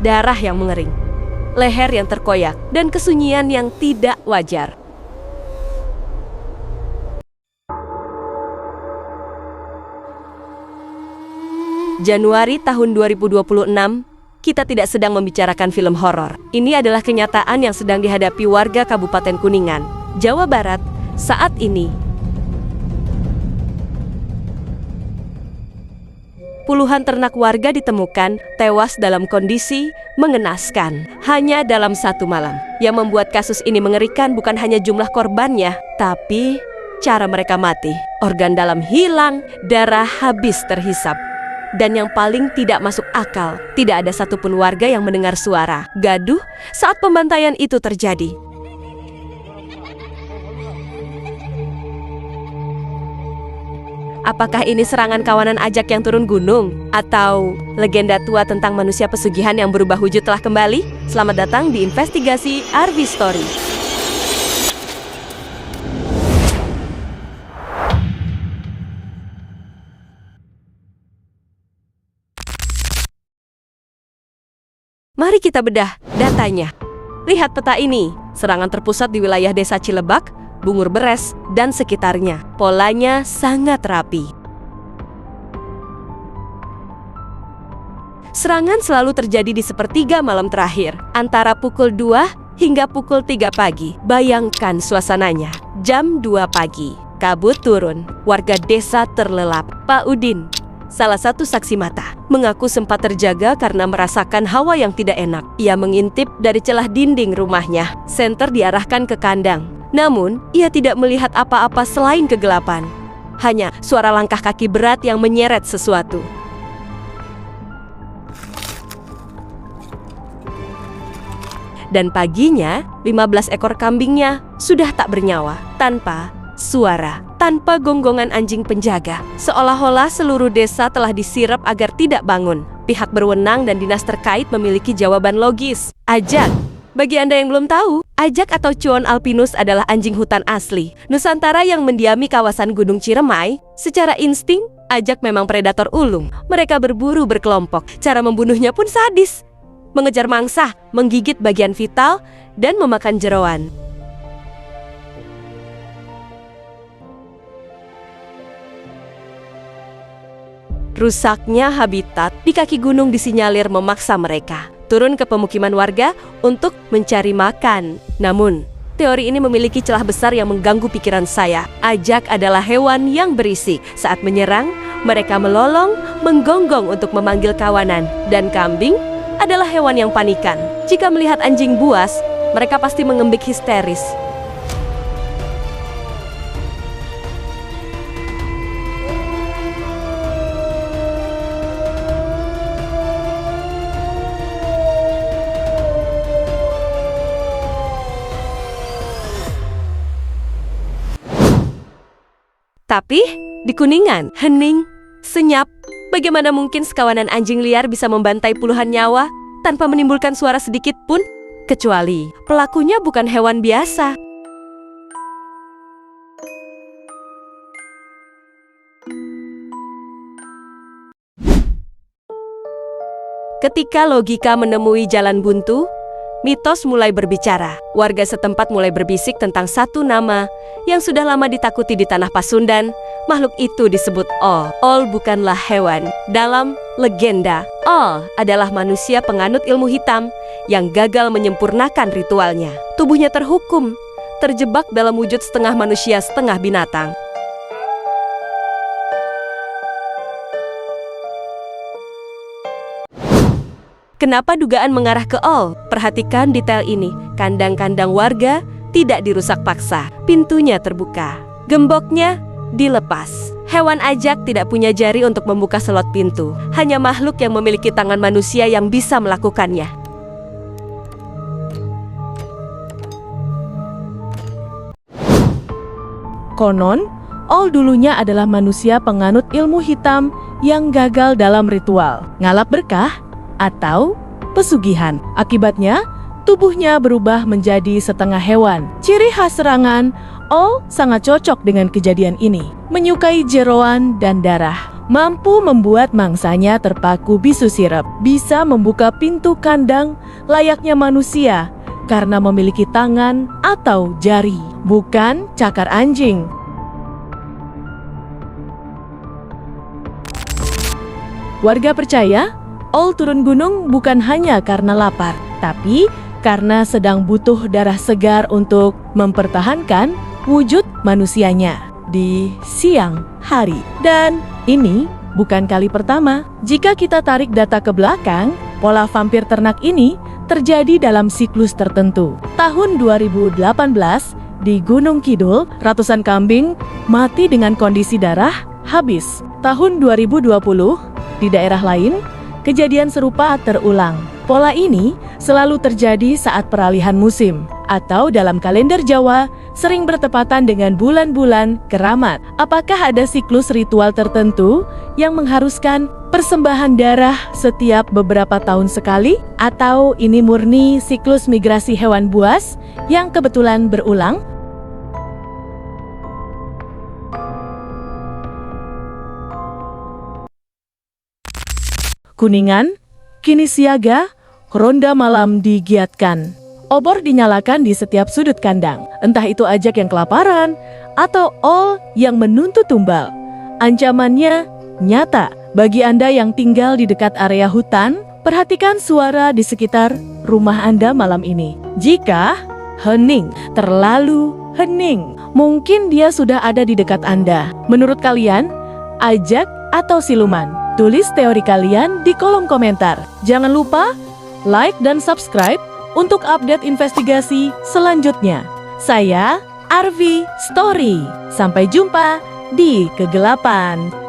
darah yang mengering, leher yang terkoyak, dan kesunyian yang tidak wajar. Januari tahun 2026, kita tidak sedang membicarakan film horor. Ini adalah kenyataan yang sedang dihadapi warga Kabupaten Kuningan, Jawa Barat, saat ini. Puluhan ternak warga ditemukan tewas dalam kondisi mengenaskan hanya dalam satu malam. Yang membuat kasus ini mengerikan bukan hanya jumlah korbannya, tapi cara mereka mati. Organ dalam hilang, darah habis terhisap. Dan yang paling tidak masuk akal, tidak ada satupun warga yang mendengar suara gaduh saat pembantaian itu terjadi. Apakah ini serangan kawanan ajak yang turun gunung? Atau legenda tua tentang manusia pesugihan yang berubah wujud telah kembali? Selamat datang di Investigasi RV Story. Mari kita bedah datanya. Lihat peta ini, serangan terpusat di wilayah Desa Cilebak, Bungur Beres, dan sekitarnya. Polanya sangat rapi. Serangan selalu terjadi di sepertiga malam terakhir, antara pukul 2 hingga pukul 3 pagi. Bayangkan suasananya, jam 2 pagi, kabut turun, warga desa terlelap. Pak Udin, salah satu saksi mata, mengaku sempat terjaga karena merasakan hawa yang tidak enak. Ia mengintip dari celah dinding rumahnya. Senter diarahkan ke kandang. Namun, ia tidak melihat apa-apa selain kegelapan. Hanya suara langkah kaki berat yang menyeret sesuatu. Dan paginya, 15 ekor kambingnya sudah tak bernyawa, tanpa suara, tanpa gonggongan anjing penjaga. Seolah-olah seluruh desa telah disirap agar tidak bangun. Pihak berwenang dan dinas terkait memiliki jawaban logis. Ajak. Bagi Anda yang belum tahu, ajak atau Chuon alpinus adalah anjing hutan asli Nusantara yang mendiami kawasan Gunung Ciremai. Secara insting, ajak memang predator ulung. Mereka berburu berkelompok. Cara membunuhnya pun sadis. Mengejar mangsa, menggigit bagian vital, dan memakan jeroan. Rusaknya habitat di kaki gunung disinyalir memaksa mereka turun ke pemukiman warga untuk mencari makan. Namun, teori ini memiliki celah besar yang mengganggu pikiran saya. Ajak adalah hewan yang berisik. Saat menyerang, mereka melolong, menggonggong untuk memanggil kawanan. Dan kambing adalah hewan yang panikan. Jika melihat anjing buas, mereka pasti mengembik histeris. Tapi, di Kuningan, hening, senyap. Bagaimana mungkin sekawanan anjing liar bisa membantai puluhan nyawa tanpa menimbulkan suara sedikit pun? Kecuali pelakunya bukan hewan biasa. Ketika logika menemui jalan buntu, mitos mulai berbicara. Warga setempat mulai berbisik tentang satu nama yang sudah lama ditakuti di tanah Pasundan. Makhluk itu disebut Ol. Ol bukanlah hewan. Dalam legenda, Ol adalah manusia penganut ilmu hitam yang gagal menyempurnakan ritualnya. Tubuhnya terhukum, terjebak dalam wujud setengah manusia setengah binatang. Kenapa dugaan mengarah ke Ol? Perhatikan detail ini. Kandang-kandang warga tidak dirusak paksa. Pintunya terbuka. Gemboknya dilepas. Hewan ajak tidak punya jari untuk membuka slot pintu. Hanya makhluk yang memiliki tangan manusia yang bisa melakukannya. Konon, Ol dulunya adalah manusia penganut ilmu hitam yang gagal dalam ritual, ngalap berkah, atau pesugihan. Akibatnya, tubuhnya berubah menjadi setengah hewan. Ciri khas serangan, Ol sangat cocok dengan kejadian ini. Menyukai jeroan dan darah. mampu membuat mangsanya terpaku bisu sirep, bisa membuka pintu kandang layaknya manusia karena memiliki tangan atau jari, bukan cakar anjing. Warga percaya, Owl turun gunung bukan hanya karena lapar, tapi karena sedang butuh darah segar untuk mempertahankan wujud manusianya di siang hari. Dan ini bukan kali pertama. Jika kita tarik data ke belakang, pola vampir ternak ini terjadi dalam siklus tertentu. Tahun 2018, di Gunung Kidul, ratusan kambing mati dengan kondisi darah habis. Tahun 2020, di daerah lain, kejadian serupa terulang. Pola ini selalu terjadi saat peralihan musim, atau dalam kalender Jawa sering bertepatan dengan bulan-bulan keramat. Apakah ada siklus ritual tertentu yang mengharuskan persembahan darah setiap beberapa tahun sekali? Atau ini murni siklus migrasi hewan buas yang kebetulan berulang? Kuningan kini siaga, ronda malam digiatkan. Obor dinyalakan di setiap sudut kandang, entah itu ajak yang kelaparan atau owl yang menuntut tumbal. Ancamannya nyata. Bagi Anda yang tinggal di dekat area hutan, perhatikan suara di sekitar rumah Anda malam ini. Jika hening, terlalu hening, mungkin dia sudah ada di dekat Anda. Menurut kalian, ajak atau siluman? Tulis teori kalian di kolom komentar. Jangan lupa like dan subscribe untuk update investigasi selanjutnya. Saya Arvi Story. Sampai jumpa di kegelapan.